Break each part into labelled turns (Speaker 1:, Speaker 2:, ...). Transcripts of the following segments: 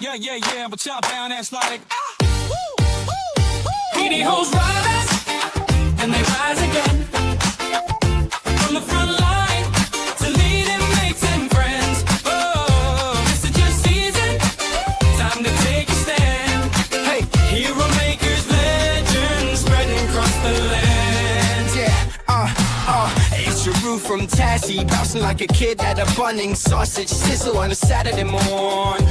Speaker 1: Yeah, but y'all down that's like, PD hoes rise, and they rise again. From the front line to leading mates and friends. Oh, this is your season, time to take a stand. Hey, hero makers, legends, spreading across the land.
Speaker 2: It's your roof from Tassie, bouncing like a kid at a Bunnings. Sausage sizzle on a Saturday morn.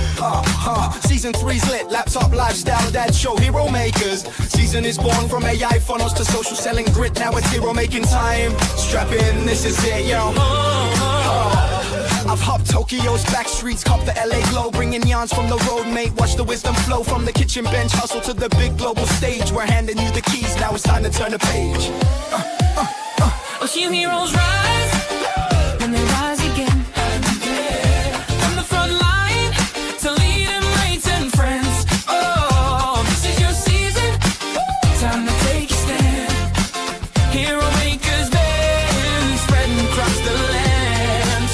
Speaker 2: Season 3's lit, laptop lifestyle dad show, hero makers. Season is born from AI funnels to social selling grit. Now it's hero making time. Strap in, this is it, yo. I've hopped Tokyo's back streets, cop the LA glow, bringing yarns from the road, mate. Watch the wisdom flow from the kitchen bench, hustle to the big global stage. We're handing you the keys, now it's time to turn the page.
Speaker 1: A few heroes rise, and they rise again. From the front line to leading mates and friends. Oh, this is your season, time to take a stand. Hero makers, legends, spreading across the land.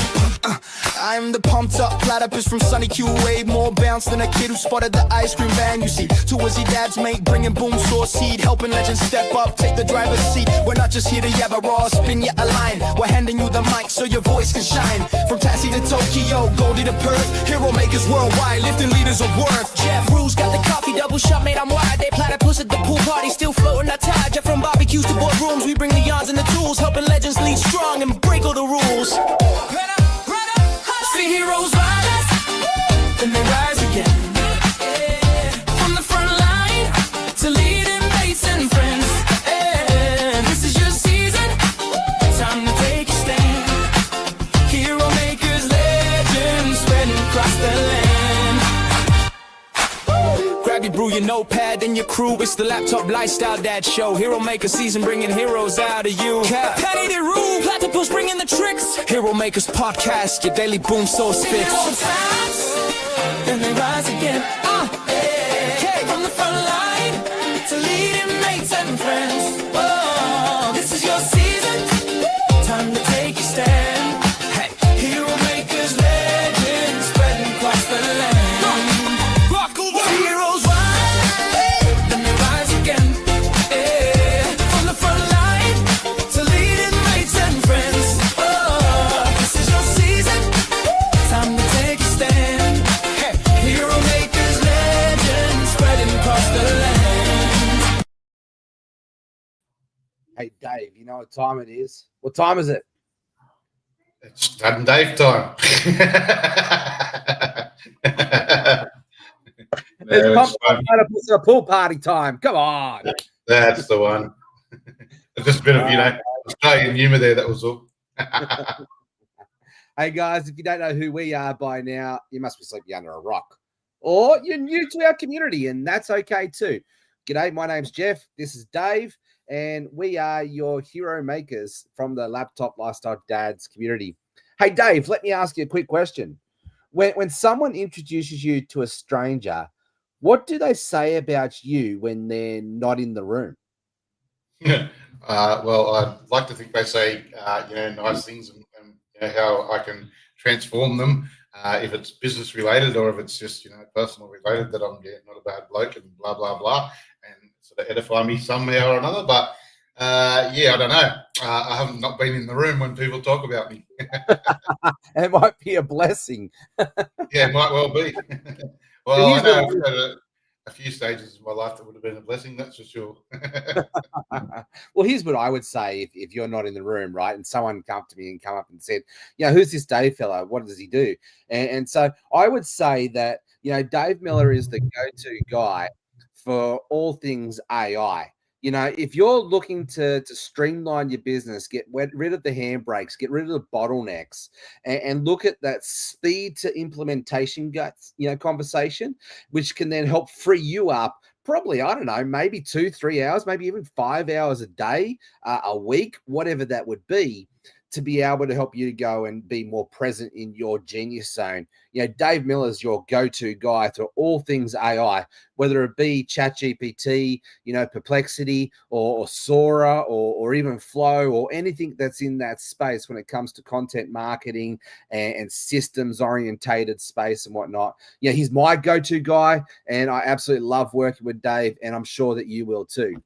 Speaker 2: I'm the pumped up platypus from Sunny QA. More bounce than a kid who spotted the ice cream van. You see, two Wizzy dads, mate, bringing boom source seed, helping legends step up, take the driver's seat. We're not just here to yabba raw, spin ya a line. We're handing you the mic so your voice can shine. From Tassie to Tokyo, Goldie to Perth, hero makers worldwide, lifting leaders of worth.
Speaker 3: Jeff Rules got the coffee double shot, mate, I'm wide. They platypus at the pool party, still floating our tide. Jeff from barbecues to boardrooms, we bring the yarns and the tools, helping legends lead strong and break all the rules.
Speaker 1: See heroes rise, and they rise again. From the front line to leading mates and friends. And this is your season, time to take a stand. Hero makers, legends, spreading across the land.
Speaker 2: Grab your brew, your notepad, and your crew. It's the laptop lifestyle dad show. Hero maker season, bringing heroes out of you.
Speaker 3: Patty the rule, platypus bringing the tricks.
Speaker 2: Hero makers podcast, your daily boom source fix.
Speaker 1: Heroes rise, and they rise again. From the front line to leading mates and friends. Oh, this is your season, time to take a stand. Hey, hero makers, legends, spreading across the land. Heroes rise, then they rise again. From the front line to leading mates and friends. Oh, this is your season, time to take a stand. Hey, hero makers, legends, spreading across the land.
Speaker 4: Hey, Dave, you know what time it is? What time is it?
Speaker 5: It's Dad and Dave time.
Speaker 4: It's Platypus at a pool party time. Come on.
Speaker 5: That's the one. Just a bit of, Australian humour there, that was all.
Speaker 4: Hey, guys, if you don't know who we are by now, you must be sleeping under a rock. Or you're new to our community, and that's okay too. G'day, my name's Jeff. This is Dave, and we are your hero makers from the Laptop Lifestyle Dads community. Hey, Dave, let me ask you a quick question. When someone introduces you to a stranger, what do they say about you when they're not in the room?
Speaker 5: Well, I'd like to think they say, nice things and how I can transform them. If it's business related or if it's just, personal related, that I'm not a bad bloke and blah, blah, blah, and sort of edify me somehow or another. But I don't know. I haven't not been in the room when people talk about me.
Speaker 4: It might be a blessing.
Speaker 5: Yeah, it might well be. Well, I know I've had a few stages in my life that would have been a blessing, that's for sure.
Speaker 4: Well, here's what I would say if you're not in the room, right? And someone come up to me and come up and said, who's this Dave fellow? What does he do? And so I would say that, Dave Miller is the go-to guy for all things AI. If you're looking to streamline your business, get rid of the handbrakes, get rid of the bottlenecks, and look at that speed to implementation conversation, which can then help free you up probably, I don't know, maybe 2-3 hours, maybe even 5 hours a day, a week, whatever that would be, to be able to help you to go and be more present in your genius zone. Dave Miller is your go-to guy to all things AI, whether it be ChatGPT, Perplexity, or Sora, or even Flow, or anything that's in that space when it comes to content marketing and systems orientated space and whatnot. He's my go-to guy, and I absolutely love working with Dave, and I'm sure that you will too.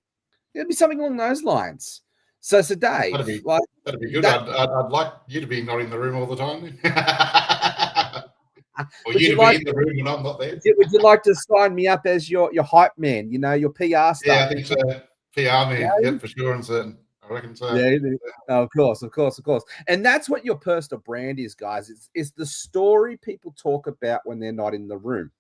Speaker 4: It'll be something along those lines. So Dave,
Speaker 5: that'd be good. I'd like you to be not in the room all the time. Or you to be in the room when I'm not there.
Speaker 4: Would you like to sign me up as your hype man? Your PR stuff.
Speaker 5: Yeah, I think so. PR man, yeah, for sure and certain. I reckon so.
Speaker 4: Yeah, of course. And that's what your personal brand is, guys. It's the story people talk about when they're not in the room.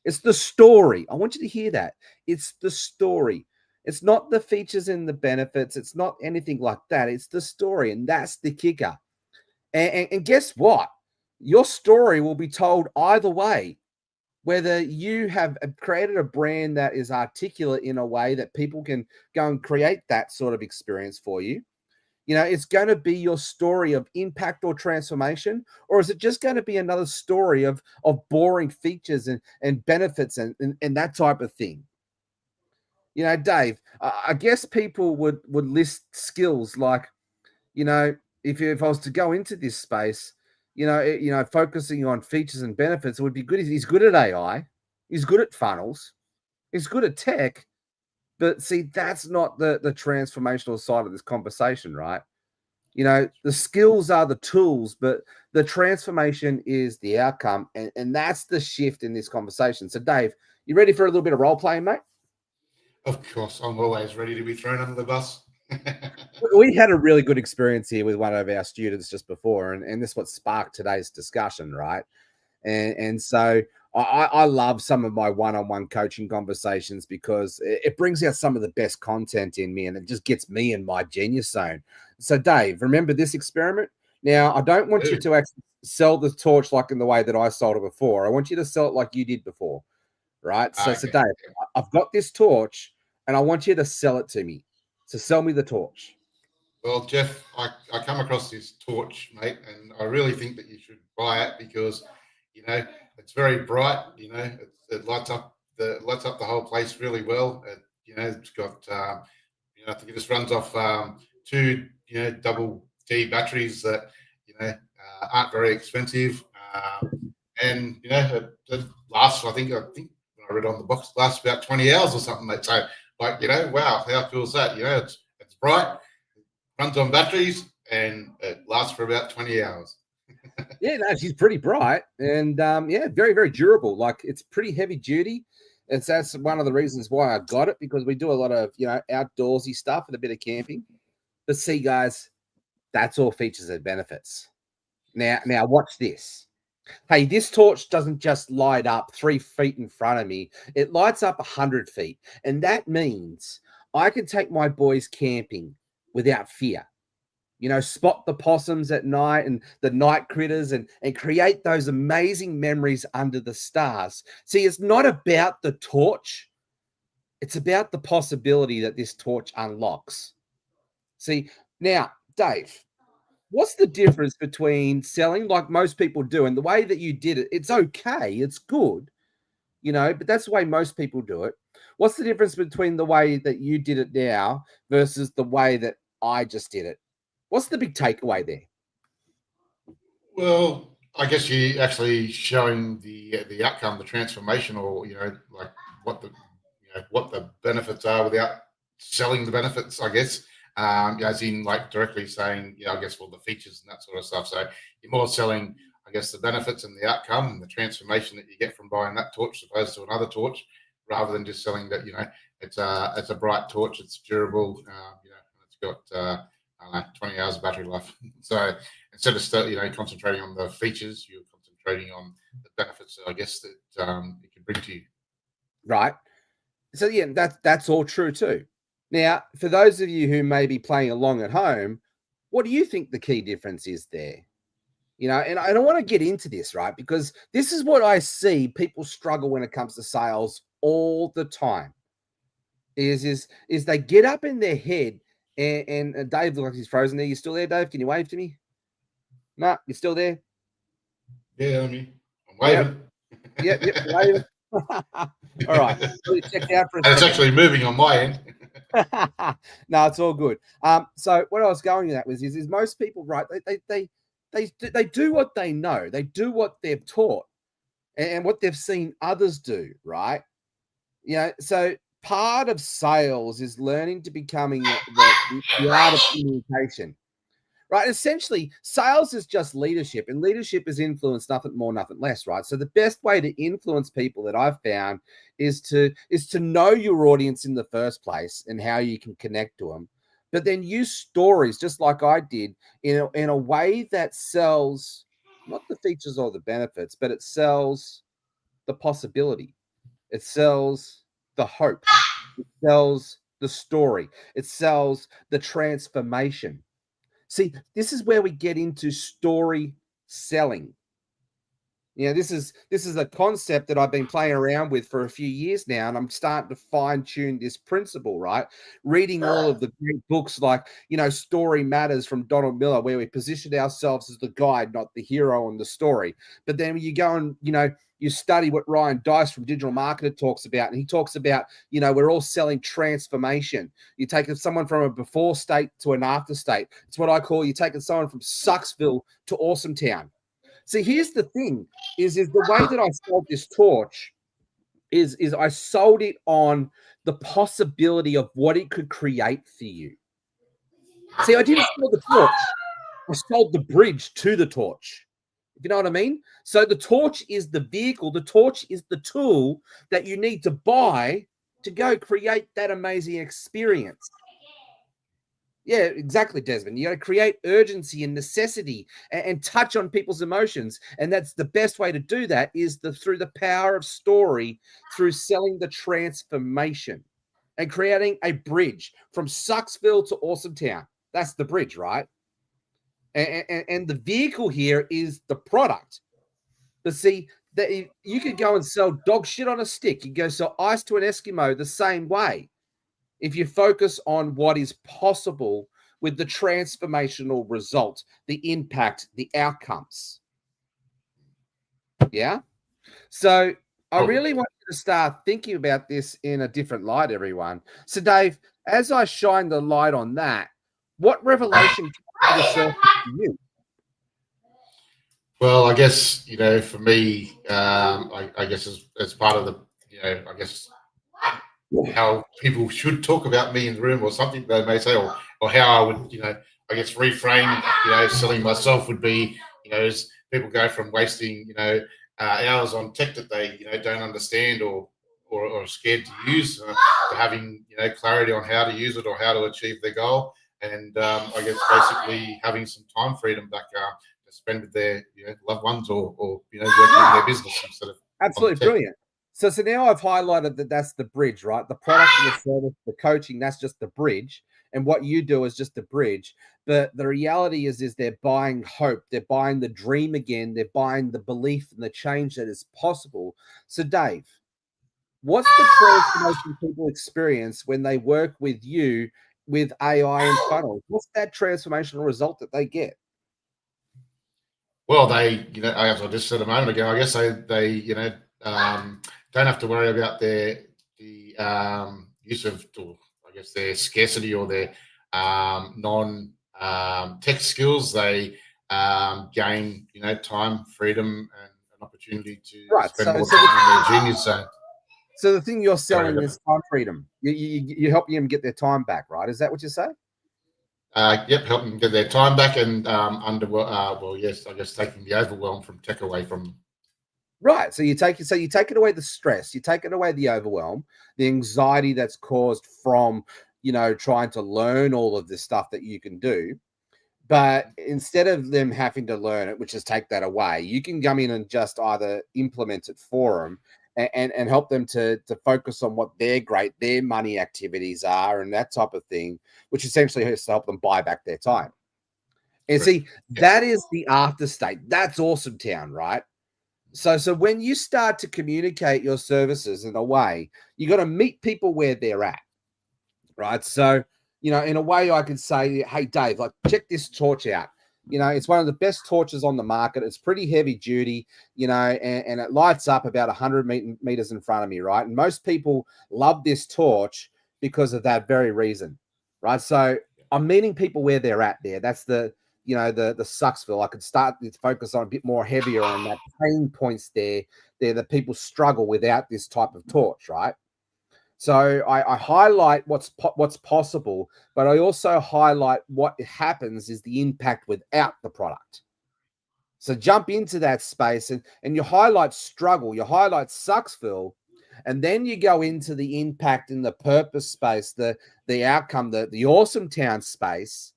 Speaker 4: It's the story. I want you to hear that. It's the story. It's not the features and the benefits. It's not anything like that. It's the story, and that's the kicker. And guess what? Your story will be told either way, whether you have created a brand that is articulate in a way that people can go and create that sort of experience for you. It's going to be your story of impact or transformation, or is it just going to be another story of boring features and benefits and that type of thing? Dave, I guess people would list skills like, if I was to go into this space, focusing on features and benefits, it would be good. He's good at AI. He's good at funnels. He's good at tech. But see, that's not the transformational side of this conversation, right? The skills are the tools, but the transformation is the outcome. And that's the shift in this conversation. So Dave, you ready for a little bit of role playing, mate?
Speaker 5: Of course, I'm always ready to be thrown under the bus.
Speaker 4: We had a really good experience here with one of our students just before, and this is what sparked today's discussion, right? And so I love some of my one-on-one coaching conversations because it brings out some of the best content in me, and it just gets me in my genius zone. So Dave, remember this experiment? Now, I don't want you to actually sell the torch like in the way that I sold it before. I want you to sell it like you did before, right? So Dave, I've got this torch, and I want you to sell it to me. So sell me the torch.
Speaker 5: Well, Jeff, I come across this torch, mate, and I really think that you should buy it because, it's very bright. It lights up the whole place really well. It's got, I think it just runs off two, double D batteries that, aren't very expensive, and it lasts. I think when I read on the box, it lasts about 20 hours or something. Mate. So, wow, how cool is that? It's bright, runs on batteries, and it lasts for about 20 hours.
Speaker 4: Yeah, no, she's pretty bright and very, very durable. Like, it's pretty heavy duty. That's one of the reasons why I got it, because we do a lot of outdoorsy stuff and a bit of camping. But see, guys, that's all features and benefits. Now watch this. Hey, this torch doesn't just light up 3 feet in front of me. It lights up 100 feet. And that means I can take my boys camping without fear. Spot the possums at night and the night critters and create those amazing memories under the stars. See, it's not about the torch. It's about the possibility that this torch unlocks. See, now, Dave, what's the difference between selling like most people do and the way that you did it? It's okay. It's good, but that's the way most people do it. What's the difference between the way that you did it now versus the way that I just did it? What's the big takeaway there?
Speaker 5: Well, I guess you're actually showing the outcome, the transformation, or like what the benefits are without selling the benefits. I guess, as in like directly saying, I guess the features and that sort of stuff. So you're more selling, I guess, the benefits and the outcome and the transformation that you get from buying that torch as opposed to another torch, rather than just selling that it's a bright torch, it's durable, and it's got 20 hours of battery life. So instead of concentrating on the features, you're concentrating on the benefits, I guess, that it can bring to you.
Speaker 4: Right. So yeah, that's all true too. Now, for those of you who may be playing along at home, what do you think the key difference is there? And I don't want to get into this, right? Because this is what I see people struggle when it comes to sales all the time. Is they get up in their head And Dave looks like he's frozen there. You still there, Dave? Can you wave to me? No, you're still there.
Speaker 5: Yeah, I'm waving.
Speaker 4: Yep, waving. All right. Check out for a
Speaker 5: And it's
Speaker 4: second.
Speaker 5: actually moving on my end.
Speaker 4: No, it's all good. So what I was going at was is most people, right? They do what they know. They do what they're taught and what they've seen others do, right? So part of sales is learning to becoming the art of communication, right? Essentially, sales is just leadership, and leadership is influence, nothing more, nothing less, right? So the best way to influence people that I've found is to know your audience in the first place and how you can connect to them, but then use stories just like I did in a way that sells not the features or the benefits, but it sells the possibility. It sells the hope. It sells the story. It sells the transformation. See, this is where we get into story selling. This is a concept that I've been playing around with for a few years now, and I'm starting to fine tune this principle, right? Reading all of the great books like, Story Matters from Donald Miller, where we position ourselves as the guide, not the hero in the story. But then when you go and, you study what Ryan Dice from Digital Marketer talks about, and he talks about, we're all selling transformation. You're taking someone from a before state to an after state. It's what I call you're taking someone from Sucksville to Awesome Town. See, here's the thing, is the way that I sold this torch is I sold it on the possibility of what it could create for you. See, I didn't sell the torch. I sold the bridge to the torch. You know what I mean? So the torch is the vehicle. The torch is the tool that you need to buy to go create that amazing experience. Yeah, exactly, Desmond. You got to create urgency and necessity and touch on people's emotions. And that's the best way to do that is through the power of story, through selling the transformation and creating a bridge from Sucksville to Awesome Town. That's the bridge, right? And the vehicle here is the product. But see, that you could go and sell dog shit on a stick. You go sell ice to an Eskimo the same way. If you focus on what is possible with the transformational result, the impact, the outcomes. Yeah. So I really want you to start thinking about this in a different light, everyone. So Dave, as I shine the light on that, what revelation came to you?
Speaker 5: Well, I guess, for me, I guess as part of the, I guess how people should talk about me in the room or something they may say, or how I would, I guess reframe, selling myself would be, as people go from wasting, hours on tech that they, don't understand or are scared to use, to having, clarity on how to use it or how to achieve their goal. And I guess basically having some time freedom back to spend with their loved ones or working in their business instead of
Speaker 4: absolutely brilliant. So now I've highlighted that that's the bridge, right? The product and the service, the coaching, that's just the bridge. And what you do is just the bridge. But the reality is they're buying hope. They're buying the dream again. They're buying the belief and the change that is possible. So Dave, what's the transformation people experience when they work with you with AI and funnels? What's that transformational result that they get?
Speaker 5: Well, they, as I just said a moment ago, I guess they don't have to worry about the use of, I guess, their scarcity or their non-tech skills. They gain, time, freedom, and an opportunity to spend more time in their genius zone.
Speaker 4: So the thing you're selling is time freedom. You help them get their time back, right? Is that what you say?
Speaker 5: Yep, help them get their time back and yes, I guess taking the overwhelm from tech away from them.
Speaker 4: Right. So you take it away the stress, you take it away the overwhelm, the anxiety that's caused from, trying to learn all of this stuff that you can do. But instead of them having to learn it, which is take that away, you can come in and just either implement it for them and help them to focus on what their money activities are and that type of thing, which essentially has to help them buy back their time. And see, that is the after state. That's Awesome Town, right? So when you start to communicate your services in a way, you got to meet people where they're at, right? So you know, in a way I could say, hey, Dave, like, check this torch out. You know, it's one of the best torches on the market. It's pretty heavy duty, you know, and it lights up about 100 meters in front of me, right? And most people love this torch because of that very reason, right? So I'm meeting people where they're at there. That's the, you know, the Sucksville. I could start to focus on a bit more heavier on that pain points there. There that people struggle without this type of torch, right? So I highlight what's possible, but I also highlight what happens is the impact without the product. So jump into that space and you highlight struggle, you highlight Sucksville, and then you go into the impact in the purpose space, the outcome, the awesome town space,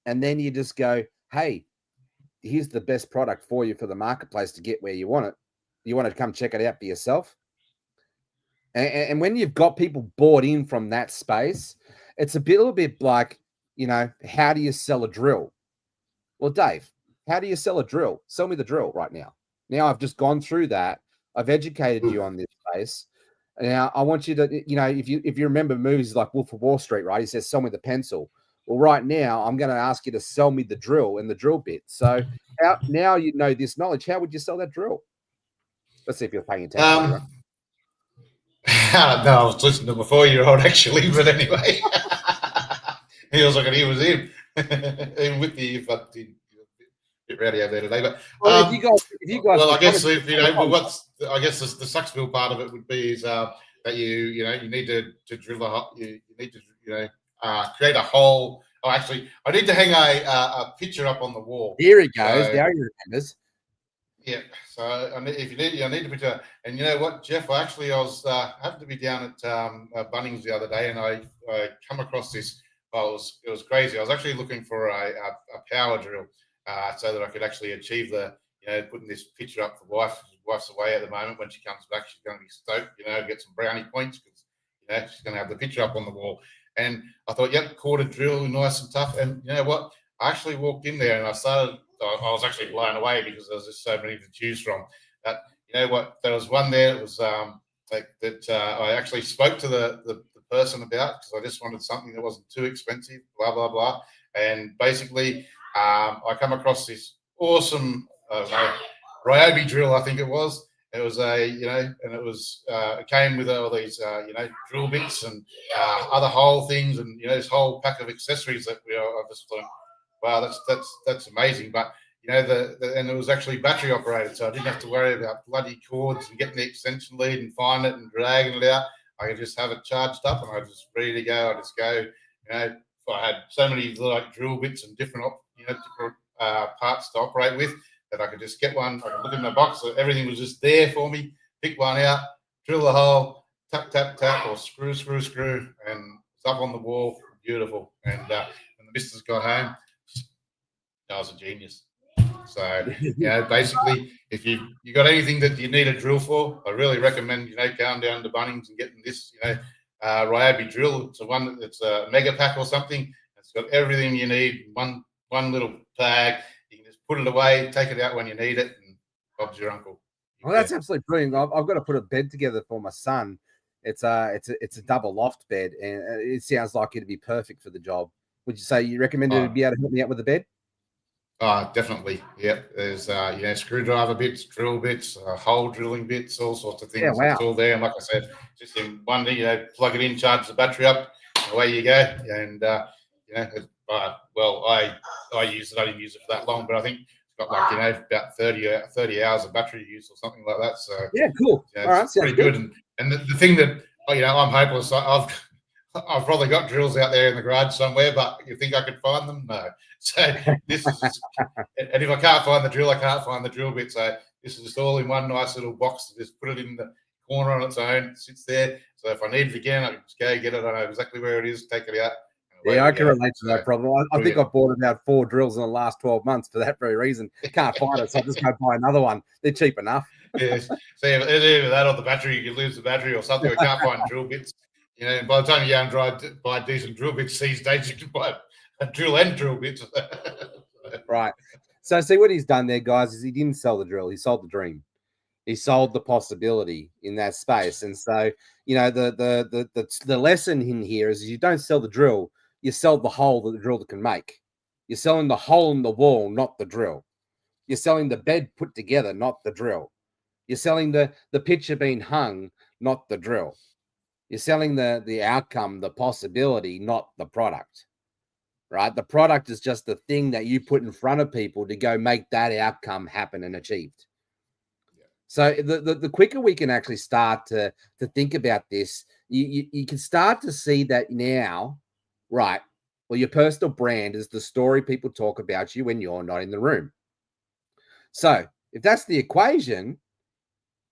Speaker 4: and then you just go, hey, here's the best product for you for the marketplace to get where you want it. You want to come check it out for yourself. And when you've got people bought in from that space, it's a little bit like, you know, how do you sell a drill? Well, Dave, how do you sell a drill? Sell me the drill right now. Now I've just gone through that. I've educated you on this space. Now I want you to, you know, if you remember movies like Wolf of Wall Street, right? He says, sell me the pencil. Well, right now I'm going to ask you to sell me the drill and the drill bit. So now you know this knowledge. How would you sell that drill? Let's see if you're paying attention. Right?
Speaker 5: No, I was listening to him before you're on actually, but anyway, he was like, he was him, even with the but a bit rowdy over there today. But
Speaker 4: well, if you guys,
Speaker 5: well, I guess if you know, I guess the Sucksville part of it would be is that you need to drill a hole, you need to create a hole. Oh, actually, I need to hang a picture up on the wall.
Speaker 4: Here he goes. There he remembers.
Speaker 5: Yeah, so I need to picture, and you know what, Jeff? I was happened to be down at Bunnings the other day, and I come across this. Well, it was crazy. I was actually looking for a power drill so that I could actually achieve putting this picture up for wife. Wife's away at the moment. When she comes back, she's going to be stoked. Get some brownie points because she's going to have the picture up on the wall. And I thought, yep, quarter drill, nice and tough. And you know what? I actually walked in there and I was actually blown away because there was just so many to choose from. But you know what? There was one there that was I actually spoke to the person about because I just wanted something that wasn't too expensive, blah, blah, blah. And basically, I come across this awesome Ryobi drill, I think it was. It was it came with all these, drill bits and other hole things and, this whole pack of accessories that I just thought, wow, that's amazing. But and it was actually battery operated, so I didn't have to worry about bloody cords and getting the extension lead and finding it and dragging it out. I could just have it charged up and I was just ready to go. I just go. I had so many like drill bits and different parts to operate with that I could just get one. I could look in the box, so everything was just there for me. Pick one out, drill the hole, tap, tap, tap, or screw, and it's up on the wall. Beautiful. And when the missus got home, I was a genius. So, basically, if you got anything that you need a drill for, I really recommend, going down to Bunnings and getting this, Ryobi drill. It's a mega pack or something. It's got everything you need, one little bag. You can just put it away, take it out when you need it, and Bob's your uncle.
Speaker 4: Well, that's absolutely brilliant. I've got to put a bed together for my son. It's a double loft bed, and it sounds like it'd be perfect for the job. Would you say you recommend it to be able to help me out with the bed?
Speaker 5: Definitely. Yep. There's screwdriver bits, drill bits, hole drilling bits, all sorts of things.
Speaker 4: Yeah, wow.
Speaker 5: It's all there. And like I said, just in one thing, plug it in, charge the battery up, and away you go. And I use it. I didn't use it for that long, but I think it's got like about 30 hours of battery use or something like that. So
Speaker 4: yeah, cool. All right,
Speaker 5: it's pretty good. And the thing that I'm hopeless. I've probably got drills out there in the garage somewhere, but you think I could find them? No. So this is and if I can't find the drill, I can't find the drill bit. So this is just all in one nice little box. Just put it in the corner on its own. It sits there. So if I need it again, I can just go get it. I know exactly where it is, take it out.
Speaker 4: Yeah, I can relate to that problem. I think I've bought about 4 drills in the last 12 months for that very reason. Can't find it, so I just go buy another one. They're cheap enough.
Speaker 5: Yes. So either that or the battery, you can lose the battery or something. I can't find drill bits. By the time you go and try to buy decent drill bits these days, you can buy a drill and drill bits.
Speaker 4: Right. So see what he's done there, guys, is he didn't sell the drill. He sold the dream. He sold the possibility in that space. And so, the lesson in here is you don't sell the drill. you sell the hole that the driller can make. You're selling the hole in the wall, not the drill. You're selling the bed put together, not the drill. You're selling the picture being hung, not the drill. You're selling the outcome, the possibility, not the product. Right? The product is just the thing that you put in front of people to go make that outcome happen and achieved. So the quicker we can actually start to think about this, you can start to see that now, right? Well, your personal brand is the story people talk about you when you're not in the room. So if that's the equation,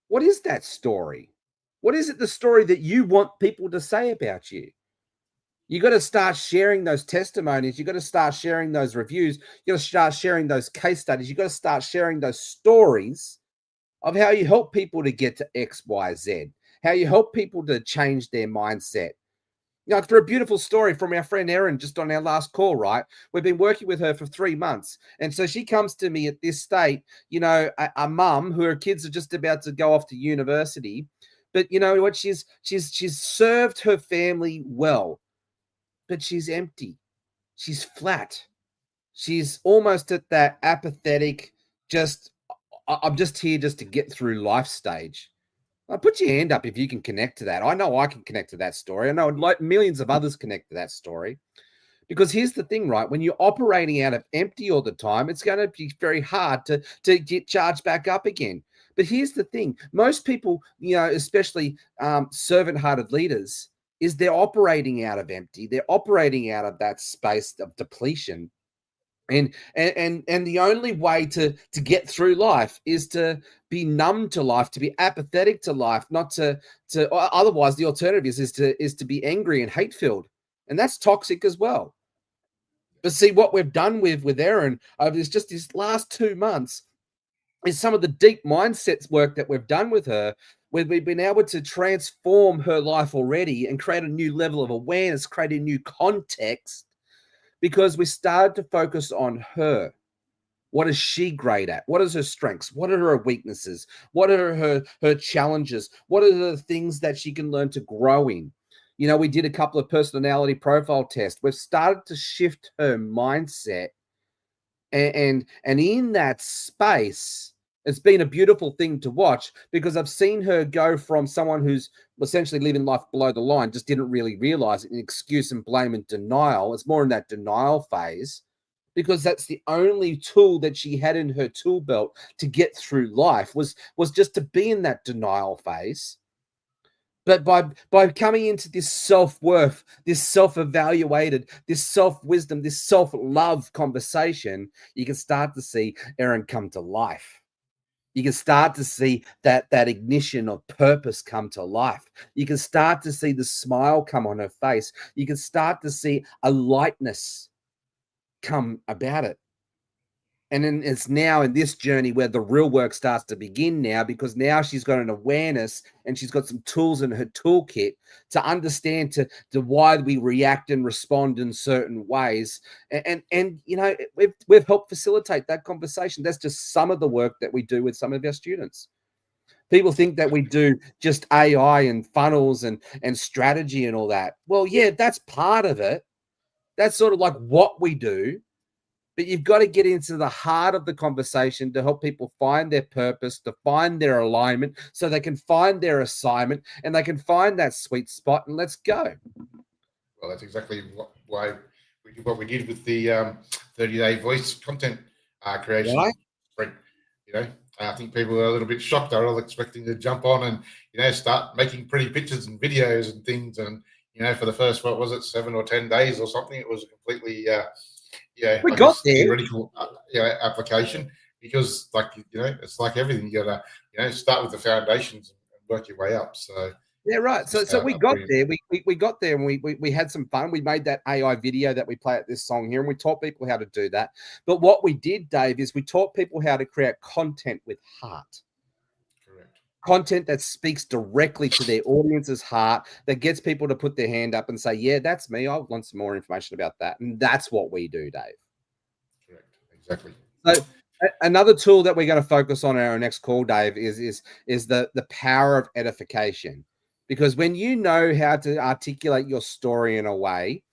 Speaker 4: what is that story? What is it, the story that you want people to say about you? You got to start sharing those testimonies. You got to start sharing those reviews. You got to start sharing those case studies. You got to start sharing those stories of how you help people to get to X, Y, Z, how you help people to change their mindset. You know, through a beautiful story from our friend Erin, just on our last call, right? We've been working with her for 3 months. And so she comes to me at this state, you know, a mum who her kids are just about to go off to university. But you know what? She's served her family well, but she's empty. She's flat. She's almost at that apathetic, I'm just here just to get through life stage. Put your hand up if you can connect to that. I know I can connect to that story. I know like millions of others connect to that story. Because here's the thing, right? When you're operating out of empty all the time, it's going to be very hard to get charged back up again. But here's the thing. Most people, you know, especially servant-hearted leaders, is they're operating out of empty. They're operating out of that space of depletion. And the only way to get through life is to be numb to life, to be apathetic to life, not to otherwise the alternative is to be angry and hate filled, and that's toxic as well. But see, what we've done with Erin over just these last 2 months is some of the deep mindsets work that we've done with her, where we've been able to transform her life already and create a new level of awareness, create a new context. Because we started to focus on her. What is she great at? What is her strengths? What are her weaknesses? What are her challenges? What are the things that she can learn to grow in? You know, we did a couple of personality profile tests. We've started to shift her mindset. And in that space, it's been a beautiful thing to watch, because I've seen her go from someone who's essentially living life below the line, just didn't really realize it, and excuse and blame and denial. It's more in that denial phase, because that's the only tool that she had in her tool belt to get through life was just to be in that denial phase. But by coming into this self-worth, this self-evaluated, this self-wisdom, this self-love conversation, you can start to see Erin come to life. You can start to see that ignition of purpose come to life. You can start to see the smile come on her face. You can start to see a lightness come about it. And then it's now in this journey where the real work starts to begin now, because now she's got an awareness and she's got some tools in her toolkit to understand to why we react and respond in certain ways. And you know, we've helped facilitate that conversation. That's just some of the work that we do with some of our students. People think that we do just AI and funnels and strategy and all that. Well, yeah, that's part of it. That's sort of like what we do. But you've got to get into the heart of the conversation to help people find their purpose, to find their alignment, so they can find their assignment and they can find that sweet spot, and let's go.
Speaker 5: Well, that's exactly why we did what we did with the 30-day voice content creation.
Speaker 4: Right.
Speaker 5: You know, I think people are a little bit shocked. They're all expecting to jump on and, you know, start making pretty pictures and videos and things. And, you know, for the first, what was it, 7 or 10 days or something, it was completely...
Speaker 4: we got there.
Speaker 5: Theoretical, application, because, like, you know, it's like everything. You gotta, you know, start with the foundations and work your way up. So
Speaker 4: yeah, right. So we got there. We got there, and we had some fun. We made that AI video that we play at this song here, and we taught people how to do that. But what we did, Dave, is we taught people how to create content with heart.
Speaker 5: Correct.
Speaker 4: Content that speaks directly to their audience's heart, that gets people to put their hand up and say, yeah, that's me. I want some more information about that. And that's what we do, Dave.
Speaker 5: Correct. Exactly.
Speaker 4: So another tool that we're going to focus on in our next call, Dave, is the power of edification. Because when you know how to articulate your story in a way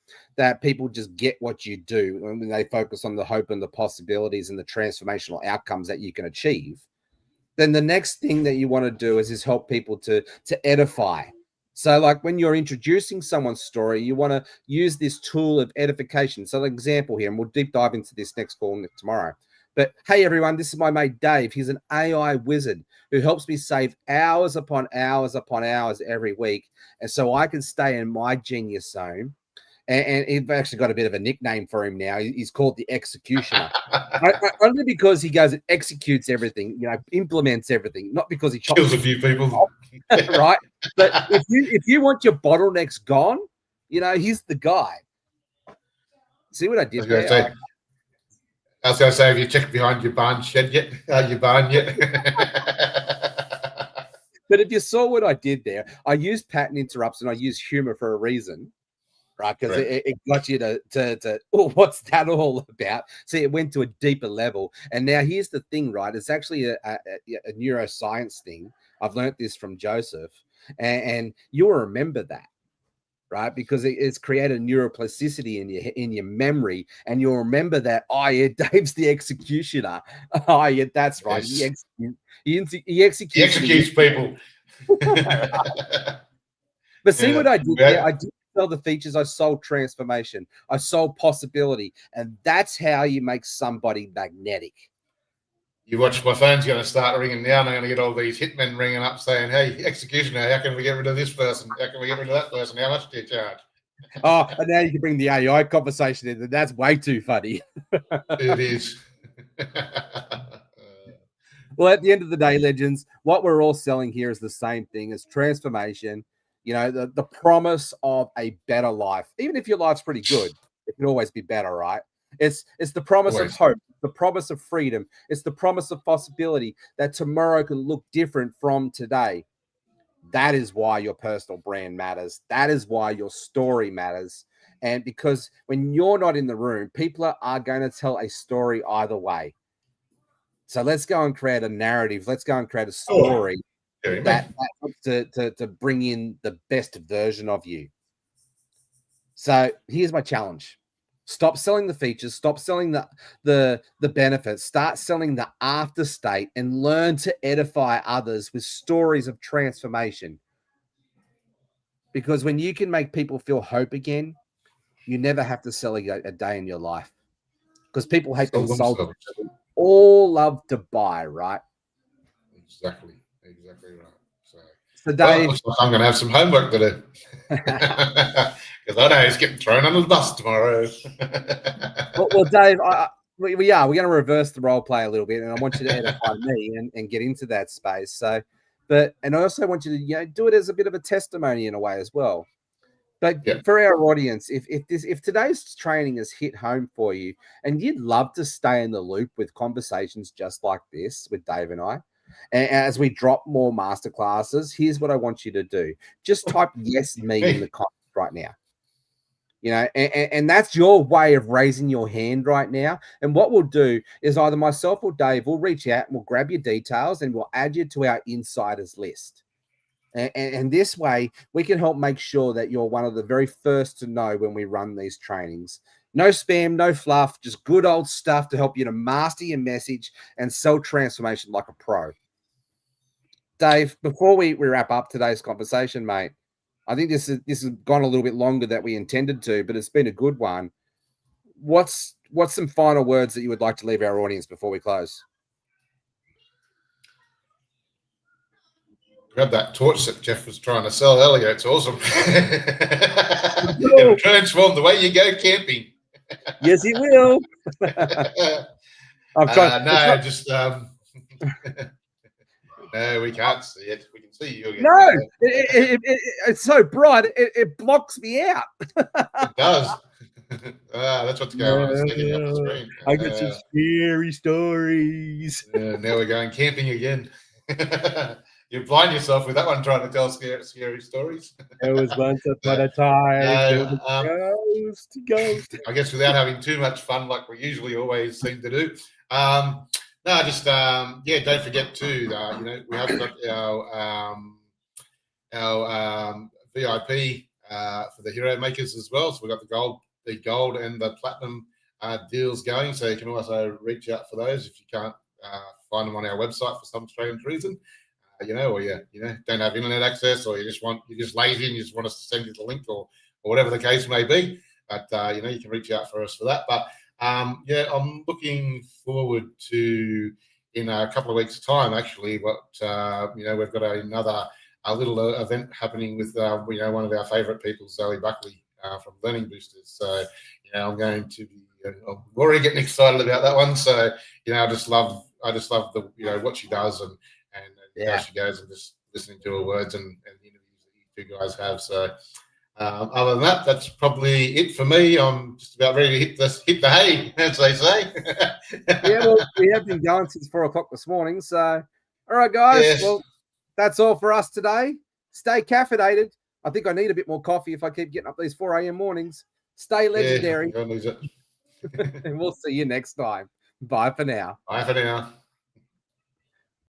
Speaker 4: that people just get what you do when they focus on the hope and the possibilities and the transformational outcomes that you can achieve, then the next thing that you want to do is help people to edify. So like when you're introducing someone's story, you want to use this tool of edification. So an example here, and we'll deep dive into this next call tomorrow. But hey, everyone, this is my mate Dave. He's an AI wizard who helps me save hours upon hours upon hours every week. And so I can stay in my genius zone. And he's actually got a bit of a nickname for him now. He's called the Executioner. Only because he goes and executes everything, implements everything, not because he
Speaker 5: Kills a few people.
Speaker 4: Right? But if you want your bottlenecks gone, he's the guy. See what I did there?
Speaker 5: I was going to say, have you checked behind your barn shed yet? Your barn yet?
Speaker 4: But if you saw what I did there, I used pattern interrupts and I used humor for a reason, right? Because it got you to what's that all about? See, it went to a deeper level. And now here's the thing, right? It's actually a neuroscience thing. I've learned this from Joseph, and you'll remember that. Right, because it's created neuroplasticity in your memory, and you'll remember that. Oh yeah, Dave's the executioner. Oh yeah, that's right.
Speaker 5: Yes.
Speaker 4: He executes
Speaker 5: people.
Speaker 4: But see what I did there? I didn't sell the features. I sold transformation. I sold possibility, and that's how you make somebody magnetic.
Speaker 5: You watch, my phone's going to start ringing now, and I'm going to get all these hitmen ringing up saying, hey, executioner, how can we get rid of this person? How can we get rid of that person? How much do you charge?
Speaker 4: Oh, and now you can bring the AI conversation in. That's way too funny.
Speaker 5: It is.
Speaker 4: Well, at the end of the day, legends, what we're all selling here is the same thing as transformation, the promise of a better life. Even if your life's pretty good, it can always be better, right? It's the promise of hope, the promise of freedom. It's the promise of possibility that tomorrow can look different from today. That is why your personal brand matters. That is why your story matters. And because when you're not in the room, people are going to tell a story either way. So let's go and create a narrative. Let's go and create a story that helps to bring in the best version of you. So here's my challenge. Stop selling the features, stop selling the benefits, start selling the after state, and learn to edify others with stories of transformation. Because when you can make people feel hope again, you never have to sell a day in your life. Because people hate being sold. All love to buy, right?
Speaker 5: Exactly right.
Speaker 4: So Dave,
Speaker 5: looks like I'm going to have some homework to do. Because I know he's getting thrown under the bus tomorrow.
Speaker 4: well, Dave, we are. We're going to reverse the role play a little bit, and I want you to edify me and get into that space. So, and I also want you to do it as a bit of a testimony in a way as well. But for our audience, if today's training has hit home for you, and you'd love to stay in the loop with conversations just like this with Dave and I, and as we drop more masterclasses, here's what I want you to do. Just type yes, me in the comments right now. And that's your way of raising your hand right now. And what we'll do is either myself or Dave will reach out and we'll grab your details and we'll add you to our insiders list. And this way, we can help make sure that you're one of the very first to know when we run these trainings. No spam, no fluff, just good old stuff to help you to master your message and sell transformation like a pro. Dave, before we wrap up today's conversation, mate, I think this has gone a little bit longer than we intended to, but it's been a good one. What's some final words that you would like to leave our audience before we close?
Speaker 5: Grab that torch that Jeff was trying to sell earlier. It's awesome. It'll transform the way you go camping.
Speaker 4: Yes, it will.
Speaker 5: No, we can't see it. We can see you again.
Speaker 4: No, it's so bright, it blocks me out.
Speaker 5: It does. That's what's going on. It's sticking up the screen.
Speaker 4: I got some scary stories.
Speaker 5: Now we're going camping again. You blind yourself with that one trying to tell scary stories.
Speaker 4: There was once upon a time. Ghost.
Speaker 5: I guess without having too much fun like we usually always seem to do. Don't forget to, we have got our VIP for the Hero Makers as well. So we've got the gold the gold and the platinum deals going. So you can also reach out for those if you can't find them on our website for some strange reason. Or you don't have internet access, or you're just lazy and you just want us to send you the link, or whatever the case may be. But you can reach out for us for that. But I'm looking forward to, in a couple of weeks' time, actually, what we've got a little event happening with one of our favourite people, Zoe Buckley from Learning Boosters. So I'm going to be. I'm already getting excited about that one. So I just love the what she does and how she goes, and just listening to her words and the interviews that you two guys have. So other than that, that's probably it for me. I'm just about ready to hit the hay, as they say.
Speaker 4: Yeah, well, we have been going since 4 o'clock this morning. So, all right, guys.
Speaker 5: Yes.
Speaker 4: Well, that's all for us today. Stay caffeinated. I think I need a bit more coffee if I keep getting up these 4 a.m. mornings. Stay legendary.
Speaker 5: Don't lose it.
Speaker 4: And we'll see you next time. Bye for now.
Speaker 5: Bye for now.